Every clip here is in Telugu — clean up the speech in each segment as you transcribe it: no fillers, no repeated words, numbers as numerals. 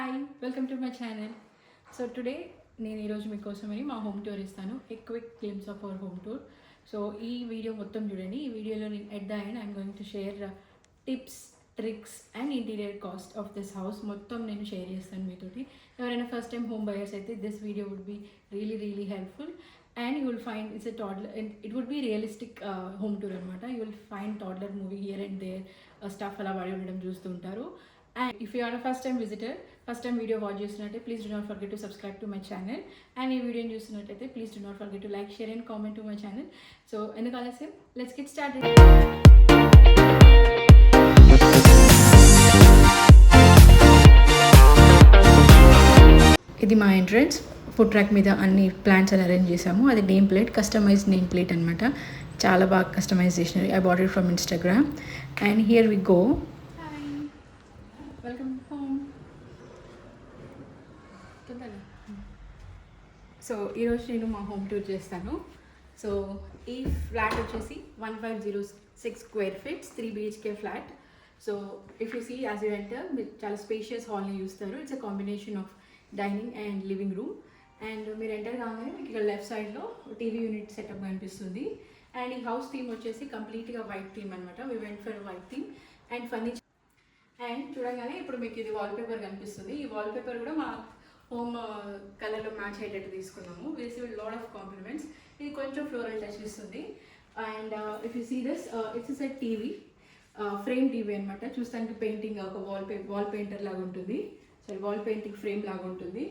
Hi welcome to my channel. So today నేను ఈరోజు మీకోసమని మా హోమ్ టూర్ ఇస్తాను. A quick glimpse of our home tour. So ఈ వీడియో మొత్తం చూడండి. ఈ వీడియోలో నేను at the end I'm going to share tips, tricks and interior cost of this house మొత్తం నేను షేర్ చేస్తాను మీతోటి. ఎవరైనా ఫస్ట్ టైం హోమ్ బయర్స్ అయితే this video would be really helpful and you will find it's a toddler and it would be realistic home tour అనమాట. You will find toddler movie here and there stuff అలా పడి ఉండడం చూస్తుంటారు. And if you are a first time visitor, first time video watch చేస్తున్నట్టే please do not forget to subscribe to my channel. And ఈ వీడియోని చూస్తున్నట్టయితే please do not forget to like, share and comment to my channel. So ఎందుకు ఆలస్యం, let's get started. ఇది మా ఎంట్రన్స్. ఫుడ్ ట్రాక్ మీద అన్ని ప్లాంట్స్ అని అరేంజ్ చేసాము. అది name plate, customised name plate అనమాట. చాలా బాగా కస్టమైజ్ చేసినారు. I bought it from Instagram. And here we go. Welcome home. So ఈరోజు నేను మా హోమ్ టూర్ చేస్తాను. సో ఈ ఫ్లాట్ వచ్చేసి 1506 square feets 3 BHK flat. So if you see as you enter మీరు చాలా స్పేషియస్ హాల్ని చూస్తారు. It's a combination of dining and living room. And మీరు ఎంటర్ కాగానే మీకు ఇక్కడ లెఫ్ట్ సైడ్లో టీవీ యూనిట్ సెటప్ కనిపిస్తుంది. అండ్ ఈ హౌస్ థీమ్ వచ్చేసి కంప్లీట్గా వైట్ థీమ్ అనమాట. We went for white theme and furniture. And చూడగానే ఇప్పుడు మీకు ఇది వాల్పేపర్ కనిపిస్తుంది. ఈ వాల్పేపర్ కూడా మా హోమ్ కలర్లో మ్యాచ్ అయ్యేటట్టు తీసుకున్నాము. Received lot of compliments. ఇది కొంచెం ఫ్లోరల్ టచ్ ఇస్తుంది. And if you see this it's a TV, frame TV అనమాట. చూస్తానికి పెయింటింగ్ ఒక వాల్ పెయింటర్ లాగా ఉంటుంది. సారీ, వాల్ పెయింటింగ్ ఫ్రేమ్ లాగా ఉంటుంది.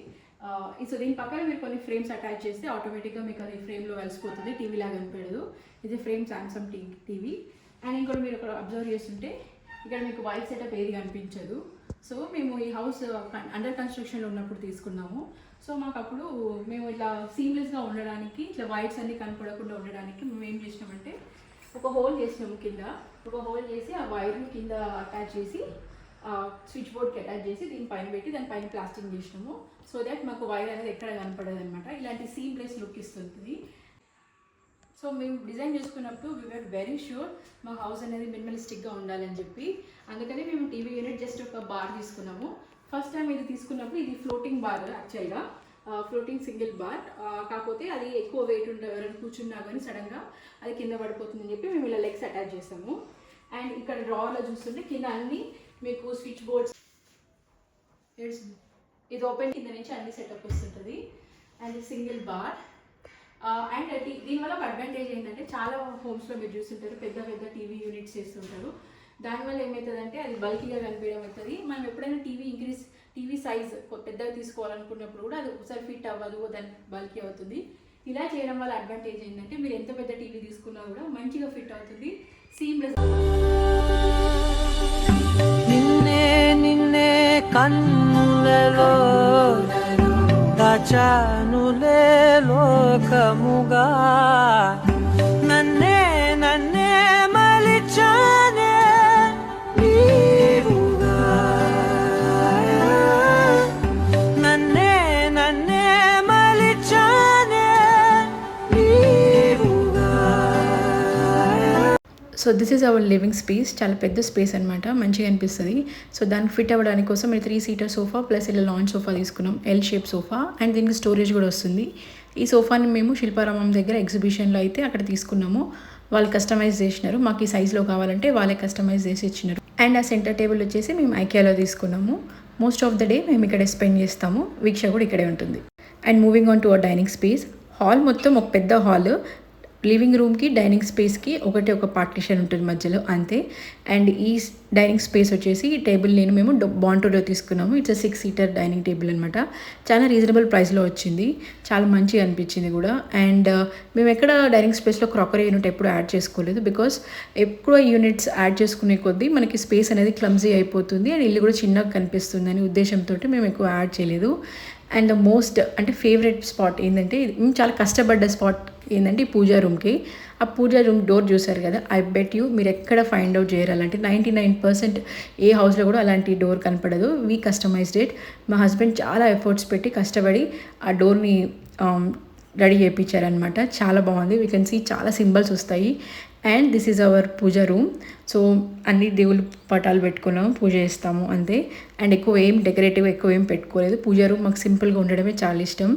సో దీని పక్కన మీరు కొన్ని ఫ్రేమ్స్ అటాచ్ చేస్తే ఆటోమేటిక్గా మీకు అది ఫ్రేమ్లో కలిసిపోతుంది. టీవీ లాగా కనిపించదు. ఇది ఫ్రేమ్ సామ్సంగ్ టీవీ. అండ్ ఇంకోటి మీరు ఇక్కడ అబ్జర్వ్ చేస్తుంటే ఇక్కడ మీకు వైట్ సెటప్ ఏది కనిపించదు. సో మేము ఈ హౌస్ అండర్ కన్స్ట్రక్షన్లో ఉన్నప్పుడు తీసుకున్నాము. సో మాకు అప్పుడు మేము ఇట్లా సీమ్లెస్గా ఉండడానికి, ఇట్లా వైట్స్ అన్నీ కనపడకుండా ఉండడానికి మేము ఏం చేసినామంటే ఒక హోల్ చేసినాము. కింద ఒక హోల్ చేసి ఆ వైర్ని కింద అటాచ్ చేసి స్విచ్ బోర్డ్కి అటాచ్ చేసి దీనిపైన పెట్టి దానిపైన ప్లాస్టింగ్ చేసినాము. సో దట్ మాకు వైర్ అనేది ఎక్కడ కనపడదు అనమాట. ఇలాంటి సీమ్లెస్ లుక్ ఇస్తుంది. సో మేము డిజైన్ చేసుకున్నప్పుడు వీ వర్ వెరీ ష్యూర్ మా హౌస్ అనేది మినిమలిస్టిక్గా ఉండాలని చెప్పి, అందుకని మేము టీవీ యూనిట్ జస్ట్ ఒక బార్ తీసుకున్నాము. ఫస్ట్ టైం ఇది తీసుకున్నప్పుడు ఇది ఫ్లోటింగ్ బార్, యాక్చువల్గా ఫ్లోటింగ్ సింగిల్ బార్. కాకపోతే అది ఎక్కువ వెయిట్ ఉండే ఎవరైనా కూర్చున్నా కానీ సడన్గా అది కింద పడిపోతుందని చెప్పి మేము ఇలా లెగ్స్ అటాచ్ చేసాము. అండ్ ఇక్కడ డ్రావర్లో చూస్తుంటే కింద అన్ని మీకు స్విచ్ బోర్డ్స్, ఇది ఓపెన్ కింద నుంచి అన్ని సెటప్ వస్తుంటుంది. And single bar. అండ్ దీనివల్ల ఒక అడ్వాంటేజ్ ఏంటంటే చాలా హోమ్స్లో మీరు చూస్తుంటారు పెద్ద పెద్ద టీవీ యూనిట్స్ చేస్తుంటారు. దానివల్ల ఏమవుతుందంటే అది బల్కీగా కనిపించడం అవుతుంది. మనం ఎప్పుడైనా టీవీ సైజ్ పెద్దగా తీసుకోవాలనుకున్నప్పుడు కూడా అది ఒకసారి ఫిట్ అవ్వదు, దానికి బల్కీ అవుతుంది. ఇలా చేయడం వల్ల అడ్వాంటేజ్ ఏంటంటే మీరు ఎంత పెద్ద టీవీ తీసుకున్నా కూడా మంచిగా ఫిట్ అవుతుంది. సీమ్లెస్. నిన్నే కన్నులలో దాచానులే లోకముగా, నన్నే మలిచానే నీవుగా, నన్నే మలిచానే నీవుగా. So this is our living space. చాలా పెద్ద స్పేస్ అనమాట, మంచిగా అనిపిస్తుంది. సో దానికి ఫిట్ అవ్వడానికి కోసం మేము 3 సీటర్ సోఫా ప్లస్ ఇలా లాంచ్ సోఫా తీసుకున్నాం, ఎల్ షేప్ సోఫా. అండ్ దీనికి స్టోరేజ్ కూడా వస్తుంది. ఈ సోఫాని మేము శిల్పారామం దగ్గర ఎగ్జిబిషన్లో అయితే అక్కడ తీసుకున్నాము. వాళ్ళు కస్టమైజ్ చేసినారు. మాకు ఈ సైజులో కావాలంటే వాళ్ళే కస్టమైజ్ చేసి ఇచ్చినారు. అండ్ ఆ సెంటర్ టేబుల్ వచ్చేసి మేము ఐకియాలో తీసుకున్నాము. మోస్ట్ ఆఫ్ ద డే మేము ఇక్కడ స్పెండ్ చేస్తాము. వీక్ష కూడా ఇక్కడే ఉంటుంది. And moving on to our dining space. Hall మొత్తం ఒక పెద్ద హాల్. లివింగ్ రూమ్కి డైనింగ్ స్పేస్కి ఒక పార్టిషన్ ఉంటుంది మధ్యలో, అంతే. అండ్ ఈ డైనింగ్ స్పేస్ వచ్చేసి ఈ టేబుల్ మేము బాంటోలో తీసుకున్నాము. ఇట్స్ 6 సీటర్ డైనింగ్ టేబుల్ అనమాట. చాలా రీజనబుల్ ప్రైస్లో వచ్చింది. చాలా మంచిగా అనిపించింది కూడా. అండ్ మేము ఎక్కడ డైనింగ్ స్పేస్లో క్రాకరీ యూనిట్ ఎప్పుడు యాడ్ చేసుకోలేదు. బికాస్ ఎక్కువ యూనిట్స్ యాడ్ చేసుకునే కొద్దీ మనకి స్పేస్ అనేది క్లమ్జీ అయిపోతుంది అండ్ ఇల్లు కూడా చిన్నగా కనిపిస్తుంది అనే ఉద్దేశంతో మేము ఎక్కువ యాడ్ చేయలేదు. అండ్ ద మోస్ట్ అంటే ఫేవరెట్ స్పాట్ ఏంటంటే, చాలా కష్టపడ్డ స్పాట్ ఏంటంటే ఈ పూజా రూమ్కి. ఆ పూజా రూమ్ డోర్ చూసారు కదా, ఐ బెట్ యూ మీరు ఎక్కడ ఫైండ్ అవుట్ చేయాలంటే 99% ఏ హౌస్లో కూడా అలాంటి డోర్ కనపడదు. We customised it. మా హస్బెండ్ చాలా ఎఫర్ట్స్ పెట్టి కష్టపడి ఆ డోర్ని రెడీ చేయించారనమాట. చాలా బాగుంది. వీ కెన్ సీ చాలా సింబల్స్ వస్తాయి. And this is our puja room. So అన్ని దేవుళ్ళు పటాలు పెట్టుకున్నాము, పూజ చేస్తాము అంతే. అండ్ ఎక్కువ ఏం డెకరేటివ్ ఎక్కువ ఏం పెట్టుకోలేదు. పూజ రూమ్ మాకు సింపుల్గా ఉండడమే చాలా ఇష్టం.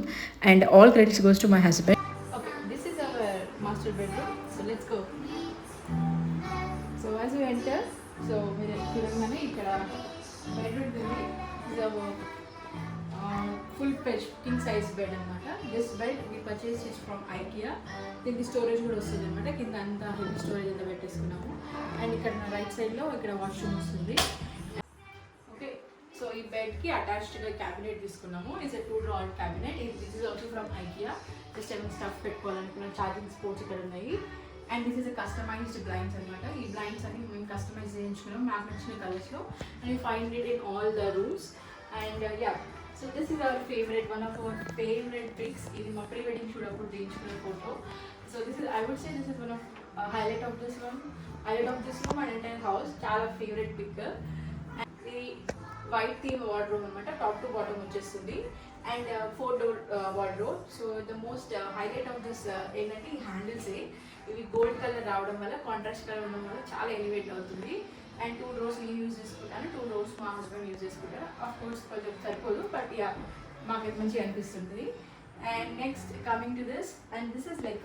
And all credits goes to my husband. Okay, this is hour master bedroom. So let's go. So as you enter, so మీరు చూడగానే ఇక్కడ బెడ్రూమ్ ఉంది. ఫుల్ పెజ్ కింగ్ సైజ్ బెడ్ అనమాట. This bed we purchase it from IKEA. దీనికి స్టోరేజ్ కూడా వస్తుంది అనమాట. కింద అంతా హెవీ స్టోరేజ్ అంతా పెట్టేసుకున్నాము. అండ్ ఇక్కడ నా రైట్ సైడ్లో ఇక్కడ వాష్రూమ్ వస్తుంది. ఓకే, సో ఈ బెడ్కి అటాచ్డ్గా క్యాబినెట్ తీసుకున్నాము. It's a 2 drawer cabinet. This is also from IKEA. Just ఏమైనా స్టఫ్ పెట్టుకోవాలనుకున్న ఛార్జింగ్ స్పోర్ట్స్ ఇక్కడ ఉన్నాయి. And this is a customised blinds అనమాట. ఈ బ్లైండ్స్ అన్ని మేము కస్టమైజ్ చేయించుకున్నాం మాకు నచ్చిన కలర్స్లో. And you find it in all the rooms. And yeah, so this is our favourite, one of our favourite pics. ఇది మా ప్రీ వెడ్డింగ్ షూట్ అప్పుడు తీయించుకున్న photo. So this is, I would say this is one of highlight of this room and entire house. చాలా ఫేవరెట్ పిక్. ఇది వైట్ థీమ్ వార్డ్రోబ్ అనమాట. టాప్ టు బాటమ్ వచ్చేస్తుంది. And 4 door wardrobe. So the most highlight of this ఏంటంటే ఈ హ్యాండిల్సే. ఇవి గోల్డ్ కలర్ రావడం వల్ల, కాంట్రాస్ట్ కలర్ ఉండడం వల్ల చాలా ఎలివేట్ అవుతుంది. అండ్ 2 rows నేను యూజ్ చేసుకుంటాను, 2 rows మా హస్బెండ్ యూజ్ చేసుకుంటారు. ఆఫ్ కోర్స్ కొంచెం సరిపోదు, బట్ యా మాకు మంచిగా అనిపిస్తుంది. And next coming to this, and this is like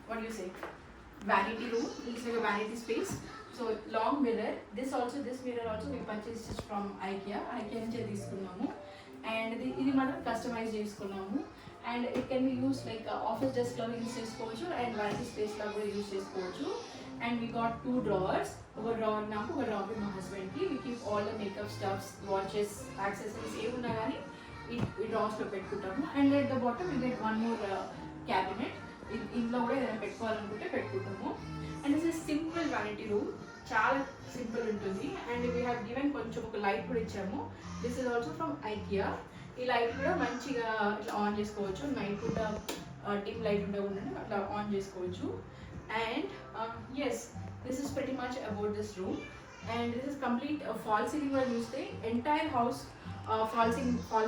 what you say vanity room. It's like a vanity space. So long mirror. This mirror also we purchased it from IKEA నుంచి తీసుకున్నాము. అండ్ ఇది మనం కస్టమైజ్ చేసుకున్నాము. And it can be use like office desk లో యూజ్ చేసుకోవచ్చు అండ్ vanity space లో కూడా యూజ్ చేసుకోవచ్చు. And we got 2 drawers. ఒక డ్రావర్ నాకు, ఒక డ్రావర్ మా హస్బెండ్కి. We keep all the makeup stuffs, watches, accessories ఏమున్నా కానీ ఈ డ్రావర్స్లో పెట్టుకుంటాము. And at the bottom we get 1 more cabinet. ఇంట్లో కూడా ఏదైనా పెట్టుకోవాలనుకుంటే పెట్టుకుంటాము. And this is simple vanity room. చాలా సింపుల్ ఉంటుంది. అండ్ వీ హ్యావ్ గివెన్ కొంచెం ఒక లైట్ కూడా ఇచ్చాము. This is also from IKEA. ఈ లైట్ కూడా మంచిగా ఇట్లా ఆన్ చేసుకోవచ్చు. నైట్ కూడా డిమ్ లైట్ ఉండకుండా అట్లా ఆన్ చేసుకోవచ్చు. And yes, this is pretty much about this room. And this is complete fall ceiling కూడా చూస్తే ఎంటైర్ హౌస్ ఫాల్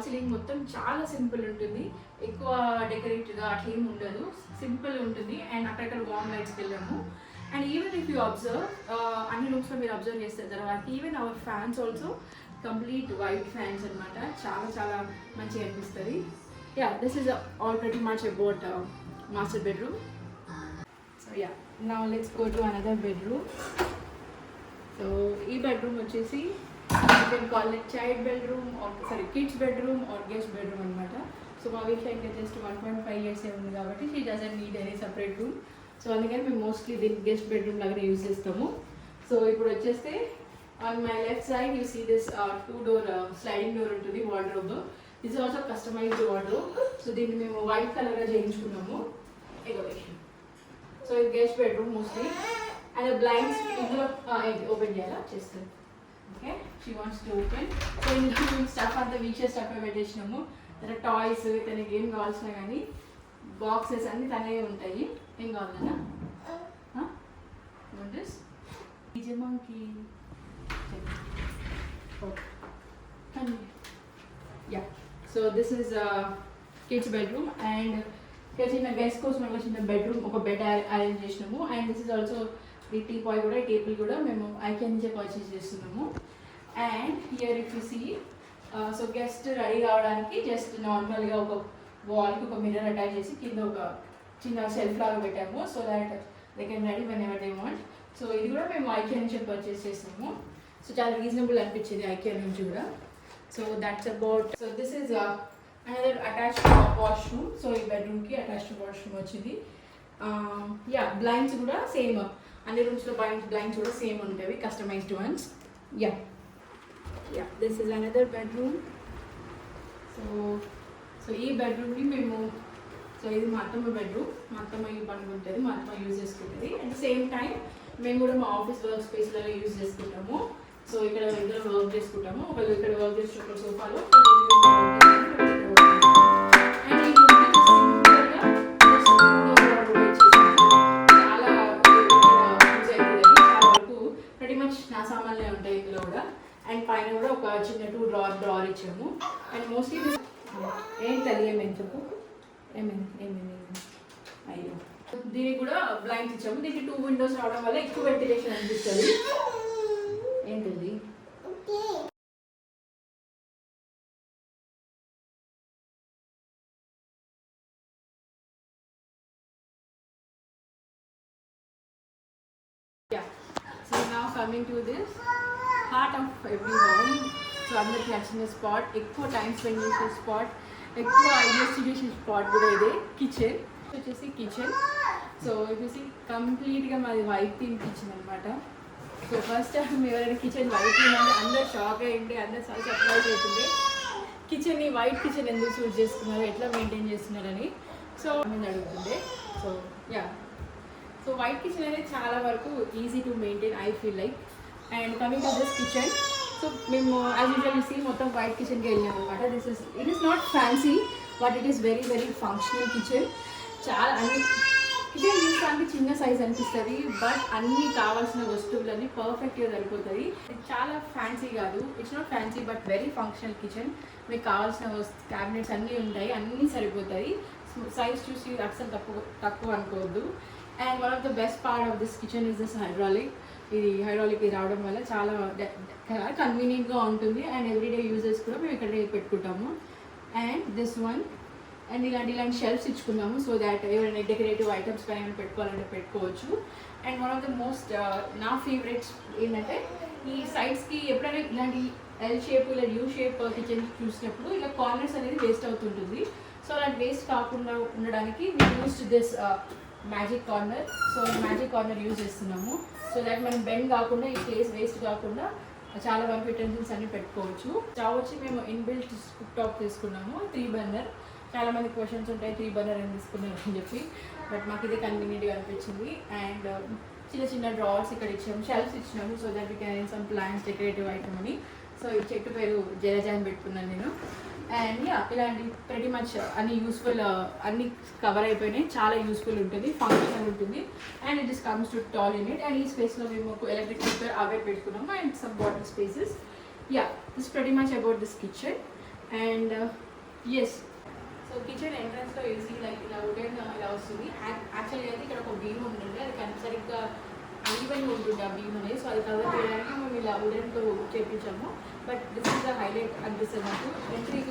సీలింగ్ మొత్తం చాలా సింపుల్ ఉంటుంది. ఎక్కువ డెకరేట్గా అట్లా ఏమి ఉండదు, సింపుల్ ఉంటుంది. అండ్ అక్కడక్కడ వామ్ లైట్స్కి వెళ్ళాము. And even if you observe, అన్ని రూమ్స్లో మీరు అబ్జర్వ్ చేస్తే తర్వాత even our fans also complete white fans అనమాట. చాలా చాలా మంచిగా అనిపిస్తుంది. Yeah, this is all pretty much about master bedroom. So yeah, now let's go to another bedroom. So ఈ బెడ్రూమ్ వచ్చేసి you can call it child bedroom or kids bedroom or guest bedroom అనమాట. సో మా వీక్ అయితే జస్ట్ 1.5 years ఉంది కాబట్టి she doesn't need any separate room. So అందుకని మేము మోస్ట్లీ దీన్ని గెస్ట్ బెడ్రూమ్ లాగానే యూజ్ చేస్తాము. సో ఇప్పుడు వచ్చేస్తే on my left side you see this 2 door sliding door ఉంటుంది, wardrobe. This also customised wardrobe. So దీన్ని మేము వైట్ కలర్గా చేయించుకున్నాము. ఎగోవేషన్. సో ఇది guest bedroom mostly. And blinds ఇందులో ఓపెన్ చేయాలా చేస్తుంది. Okay, she wants to open. So ఇందులో మేము స్టఫ్ అంతా వీక్షే స్టఫ్ పెట్టేసినాము. తన టాయ్స్, తనకి ఏం కావాల్సిన కానీ బాక్సెస్ అన్నీ తనే ఉంటాయి. ఏం కావాలన్నా నిజమాకి yeah. So this is kids bedroom. And ఇక్కడ చిన్న గెస్ట్ కోసం ఒక చిన్న బెడ్రూమ్, ఒక బెడ్ అరేంజ్ చేసినాము. అండ్ దిస్ ఈజ్ ఆల్సో ఈ టీ పాయ్ కూడా, టేబుల్ కూడా మేము ఐకియా నుంచే పర్చేస్ చేస్తున్నాము. And here if you see, so guest ready కావడానికి జస్ట్ నార్మల్గా ఒక వాల్కి ఒక మిర్రర్ అటాచ్ చేసి కింద ఒక చిన్న సెల్ఫ్ లాగా పెట్టాము. So that they can ready when ever they want. So ఇది కూడా మేము ఐకియా నుంచి పర్చేస్ చేసాము. సో చాలా రీజనబుల్ అనిపించింది ఐకియా నుంచి కూడా. So that's about. So this is another attached washroom. So ఈ బెడ్రూమ్కి అటాచ్డ్ వాష్రూమ్ వచ్చింది. యా, బ్లైండ్స్ కూడా సేమ్, అన్ని రూమ్స్లో బ్లైండ్స్ కూడా సేమ్ ఉంటాయి, customised ones. Yeah, this is another bedroom. So ఈ బెడ్రూమ్ని మేము, సో ఇది మా అత్తమ్మ బెడ్రూమ్. మా అత్తమ్మ ఈ పనుకుంటుంది, మా అత్తమ్మ యూజ్ చేసుకుంటుంది. అట్ ద సేమ్ టైం మేము కూడా మా ఆఫీస్ వర్క్ స్పేస్లలో యూజ్ చేసుకుంటాము. సో ఇక్కడ ఇద్దరు వర్క్ చేసుకుంటాము. ఒకళ్ళు ఇక్కడ వర్క్ చేసేటప్పుడు సోఫాలో, నా సామాన్లే ఉంటాయి ఇందులో కూడా. అండ్ పైన కూడా ఒక చిన్న 2 drawer ఇచ్చాము. అండ్ మోస్ట్లీ ఏం తెలియమని చెప్పు, ఏమేమి అయ్యో, దీనికి కూడా బ్లైండ్స్ ఇచ్చాము. దీనికి 2 విండోస్ రావడం వల్ల ఎక్కువ వెంటిలేషన్ అనిపిస్తుంది. ఏంటిది సో నా coming to this heart of every home. So అందరికి నచ్చిన స్పాట్, ఎక్కువ టైం స్పెండ్ చేసే స్పాట్, ఎక్కువ ఇన్వెస్ట్ చేసే స్పాట్ కూడా ఇదే. కిచెన్ వచ్చేసి కిచెన్. సో వచ్చేసి కంప్లీట్గా మాది వైట్ థీమ్ కిచెన్ అనమాట. సో ఫస్ట్ టైం ఎవరైనా కిచెన్ వైట్ థీమ్ అంటే అందరు షాక్ అయ్యింది, అందరు చాలా సర్ప్రైజ్ అవుతుంది. కిచెన్ని వైట్ కిచెన్ ఎందుకు చూస్ చేసుకున్నారు, ఎట్లా మెయింటైన్ చేస్తున్నారని సో నేను అడుగుతుండే. So yeah, so white kitchen అనేది చాలా వరకు easy to maintain I feel like. And coming to this kitchen, so మేము యాజ్ యూజువల్ సీ మొత్తం వైట్ కిచెన్కి వెళ్ళాము అనమాట. It is not fancy but it is very very functional kitchen. చాలా అన్ని కిచెన్ చూడడానికి చిన్న సైజ్ అనిపిస్తుంది బట్ అన్నీ కావాల్సిన వస్తువులన్నీ పర్ఫెక్ట్గా సరిపోతుంది. చాలా ఫ్యాన్సీ కాదు, it's not fancy but very functional kitchen. మీకు కావాల్సిన క్యాబినెట్స్ అన్నీ ఉంటాయి, అన్నీ సరిపోతాయి. సైజ్ చూసి అసలు తక్కువ అనుకోవద్దు. And one of the best part of this kitchen is this hydraulic. ఇది హైడ్రాలిక్ రావడం వల్ల చాలా కన్వీనియంట్గా ఉంటుంది. అండ్ ఎవ్రీడే యూజెస్ కూడా మేము ఇక్కడే పెట్టుకుంటాము. అండ్ దిస్ వన్, అండ్ ఇలాంటి షెల్ఫ్స్ ఇచ్చుకున్నాము సో దాట్ ఎవరైనా డెకరేటివ్ ఐటమ్స్ కానీ ఏమైనా పెట్టుకోవాలంటే పెట్టుకోవచ్చు. And one of the most నా ఫేవరెట్స్ ఏంటంటే ఈ సైడ్స్కి ఎప్పుడైనా ఇలాంటి ఎల్ షేప్ ఇలా యూ షేప్ కిచెన్ చూసినప్పుడు ఇలా కార్నర్స్ అనేది వేస్ట్ అవుతుంటుంది. సో అలాంటి వేస్ట్ కాకుండా ఉండడానికి we used this magic corner. So magic corner use చేస్తున్నాము సో దాట్ మనం బెండ్ కాకుండా ఈ ప్లేస్ వేస్ట్ కాకుండా చాలా వరకు యూటెన్సిల్స్ అన్ని పెట్టుకోవచ్చు. స్టవ్ వచ్చి మేము ఇన్బిల్ట్ కుక్ టాప్ తీసుకున్నాము, 3 బర్నర్. చాలా మంది క్వశ్చన్స్ ఉంటాయి 3 బర్నర్ ఏం తీసుకున్నారు అని చెప్పి, బట్ మాకు ఇదే కన్వీనియంట్గా అనిపించింది. అండ్ చిన్న చిన్న డ్రావర్స్ ఇక్కడ ఇచ్చాము, షెల్ఫ్స్ ఇచ్చినాము so that we can some plants decorative item అని. సో ఈ చెట్టు పేరు జలజాన్ పెట్టుకున్నాను నేను. అండ్ యా, ఇలాంటి వెరీ మచ్ అన్ని యూస్ఫుల్, అన్ని కవర్ అయిపోయినాయి. చాలా యూస్ఫుల్ ఉంటుంది, ఫంక్షనల్ ఉంటుంది. And it is comes to tall unit. And ఈ స్పేస్లో మేము ఎలక్ట్రిక్ కుక్కర్ అవే పెట్టుకున్నాము and some water spaces. Yeah, this very much about this kitchen. And yes, so kitchen ఎంట్రన్స్లో ఏసీ లైక్ ఇలా వుడెన్ ఇలా వస్తుంది. యాక్చువల్గా అయితే ఇక్కడ ఒక బీమ్ ఉంటుంది, అది సరిగ్గా ఈవెన్ ఉంటుంది ఆ బీమ్ అనేది. సో అది కవర్ చేయడానికి మేము ఇలా వుడెన్తో చేయించాము. But this is the highlight అనిపిస్తుంది నాకు.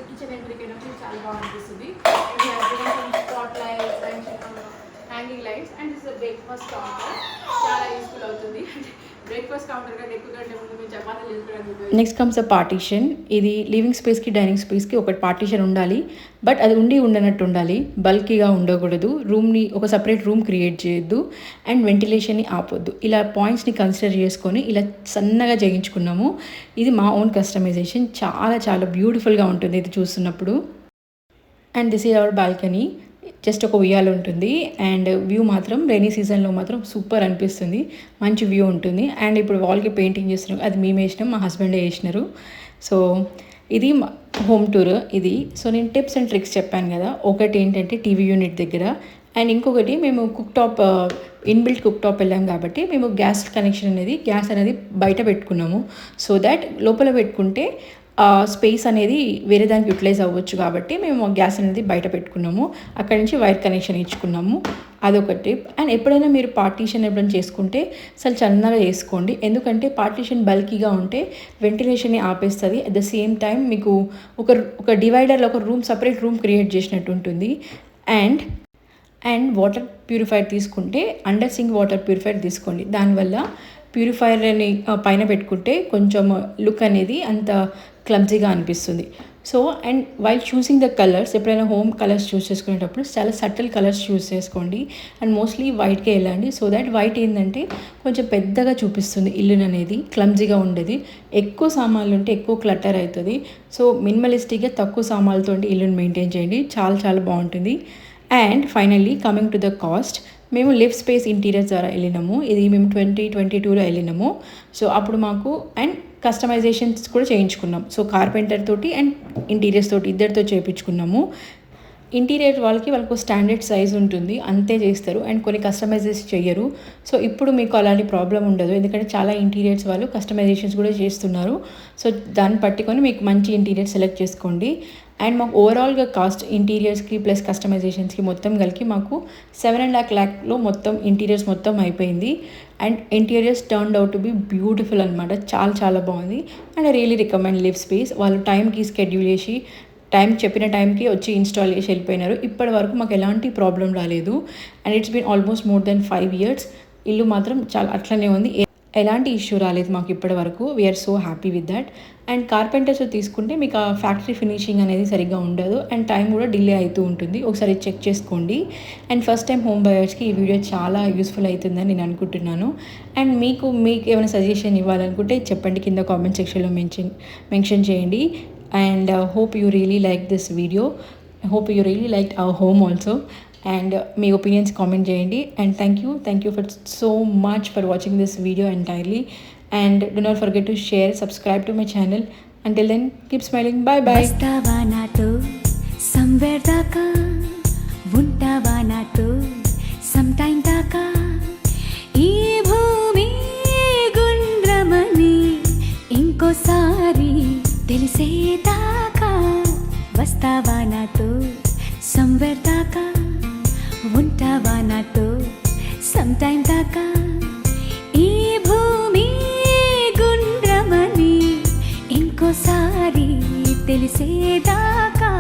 కిచెన్ ఎంట్రీకి అయినప్పుడు చాలా బాగా అనిపిస్తుంది. And spot lights and hanging lights. And this breakfast counter చాలా యూస్ఫుల్ అవుతుంది. బ్రేక్ఫాస్ట్ కౌంటర్ కంటే ఎక్కువ గంటల ముందు మేము చపాతీలు చేసుకోవడానికి. Next comes a partition. ఇది లివింగ్ స్పేస్కి డైనింగ్ స్పేస్కి ఒకటి పార్టీషన్ ఉండాలి, బట్ అది ఉండనట్టు ఉండాలి, బల్కీగా ఉండకూడదు. రూమ్ని ఒక సపరేట్ రూమ్ క్రియేట్ చేయొద్దు అండ్ వెంటిలేషన్ని ఆపొద్దు. ఇలా పాయింట్స్ని కన్సిడర్ చేసుకొని ఇలా సన్నగా చేయించుకున్నాము. ఇది మా ఓన్ కస్టమైజేషన్. చాలా చాలా బ్యూటిఫుల్గా ఉంటుంది ఇది చూస్తున్నప్పుడు. And this is hour balcony. Just ఒక ఉయ్యాల ఉంటుంది అండ్ వ్యూ మాత్రం రైనీ సీజన్లో మాత్రం సూపర్ అనిపిస్తుంది, మంచి వ్యూ ఉంటుంది. అండ్ ఇప్పుడు వాల్కి పెయింటింగ్ చేస్తున్నాం, అది మేము వేసినాం, మా హస్బెండే వేసినారు. సో ఇది హోమ్ టూర్ ఇది. సో నేను టిప్స్ అండ్ ట్రిక్స్ చెప్పాను కదా, ఒకటి ఏంటంటే టీవీ యూనిట్ దగ్గర, అండ్ ఇంకొకటి మేము cook top inbuilt cook top వెళ్ళాం కాబట్టి మేము గ్యాస్ అనేది బయట పెట్టుకున్నాము. సో దాట్ లోపల పెట్టుకుంటే స్పేస్ అనేది వేరే దానికి యూటిలైజ్ అవ్వచ్చు కాబట్టి మేము గ్యాస్ అనేది బయట పెట్టుకున్నాము. అక్కడి నుంచి వైర్ కనెక్షన్ ఇచ్చుకున్నాము. అదొక టిప్. అండ్ ఎప్పుడైనా మీరు పార్టీషన్ ఎప్పుడైనా చేసుకుంటే అసలు చిన్నగా చేసుకోండి, ఎందుకంటే పార్టీషన్ బల్కీగా ఉంటే వెంటిలేషన్ని ఆపేస్తుంది. అట్ ద సేమ్ టైం మీకు ఒక డివైడర్లో ఒక సపరేట్ రూమ్ క్రియేట్ చేసినట్టు ఉంటుంది. అండ్ వాటర్ ప్యూరిఫైర్ తీసుకుంటే అండర్ సింక్ వాటర్ ప్యూరిఫైర్ తీసుకోండి. దానివల్ల ప్యూరిఫైర్ని పైన పెట్టుకుంటే కొంచెం లుక్ అనేది అంత క్లమ్జీగా అనిపిస్తుంది. So and while choosing the colours, ఎప్పుడైనా హోమ్ కలర్స్ చూస్ చేసుకునేటప్పుడు చాలా సటిల్ కలర్స్ చూస్ చేసుకోండి అండ్ మోస్ట్లీ వైట్కే వెళ్ళండి. సో దాట్ వైట్ ఏంటంటే కొంచెం పెద్దగా చూపిస్తుంది ఇల్లుని అనేది, క్లమ్జీగా ఉండేది. ఎక్కువ సామాన్లు ఉంటే ఎక్కువ క్లటర్ అవుతుంది. సో మినిమలిస్టిక్గా తక్కువ సామాన్లతో ఇల్లుని మెయింటైన్ చేయండి, చాలా చాలా బాగుంటుంది. And finally coming to the cost, మేము లివ్ స్పేస్ ఇంటీరియర్స్ ద్వారా వెళ్ళినాము. ఇది మేము 2022లో వెళ్ళినాము. సో అప్పుడు మాకు అండ్ కస్టమైజేషన్స్ కూడా చేయించుకున్నాం. సో కార్పెంటర్ తోటి అండ్ ఇంటీరియర్స్ తోటి ఇద్దరితో చేయించుకున్నాము. ఇంటీరియర్ వాళ్ళకు స్టాండర్డ్ సైజ్ ఉంటుంది, అంతే చేస్తారు అండ్ కొన్ని కస్టమైజెస్ చెయ్యరు. సో ఇప్పుడు మీకు అలాంటి ప్రాబ్లం ఉండదు, ఎందుకంటే చాలా ఇంటీరియర్స్ వాళ్ళు కస్టమైజేషన్స్ కూడా చేస్తున్నారు. సో దాన్ని పట్టుకొని మీకు మంచి ఇంటీరియర్ సెలెక్ట్ చేసుకోండి. అండ్ మాకు ఓవరాల్గా కాస్ట్ ఇంటీరియర్స్కి ప్లస్ కస్టమైజేషన్స్కి మొత్తం కలిపి మాకు 7.5 lakhలో మొత్తం ఇంటీరియర్స్ మొత్తం అయిపోయింది. And interiors turned out to be beautiful అనమాట, చాలా చాలా బాగుంది. And I really recommend live space. వాళ్ళు టైంకి స్కెడ్యూల్ చేసి చెప్పిన టైంకి వచ్చి ఇన్స్టాల్ చేసి వెళ్ళిపోయినారు. ఇప్పటి వరకు మాకు ఎలాంటి ప్రాబ్లం రాలేదు. And it's been almost more than 5 years. ఇల్లు మాత్రం చాలా అట్లనే ఉంది, ఎలాంటి ఇష్యూ రాలేదు మాకు ఇప్పటి వరకు. We're so happy with that. And carpenters తీసుకుంటే మీకు ఆ ఫ్యాక్టరీ ఫినిషింగ్ అనేది సరిగ్గా ఉండదు అండ్ టైం కూడా డిలే అవుతూ ఉంటుంది, ఒకసారి చెక్ చేసుకోండి. అండ్ ఫస్ట్ టైం హోమ్ బయర్స్కి ఈ వీడియో చాలా యూస్ఫుల్ అవుతుందని నేను అనుకుంటున్నాను. అండ్ మీకు ఏమైనా సజెషన్ ఇవ్వాలనుకుంటే చెప్పండి, కింద కామెంట్ సెక్షన్లో మెన్షన్ చేయండి. And hope you really like this video. I hope you really liked our home also. And my opinions comment cheyandi. And thank you for so much for watching this video entirely. And do not forget to share, subscribe to my channel. Until then, keep smiling. Bye bye. వస్తావా నాతో somewhere దాకా, ఉంటావా నాతో sometime దాకా, ఈ భూమి గుండ్రమని ఇంకోసారి తెలిసేదాకా. వస్తావా నాతో somewhere దాకా, ఉంటావా నాతో sometime దాకా, ఈ భూమి గుండ్రమని ఇంకోసారి తెలిసేదాకా.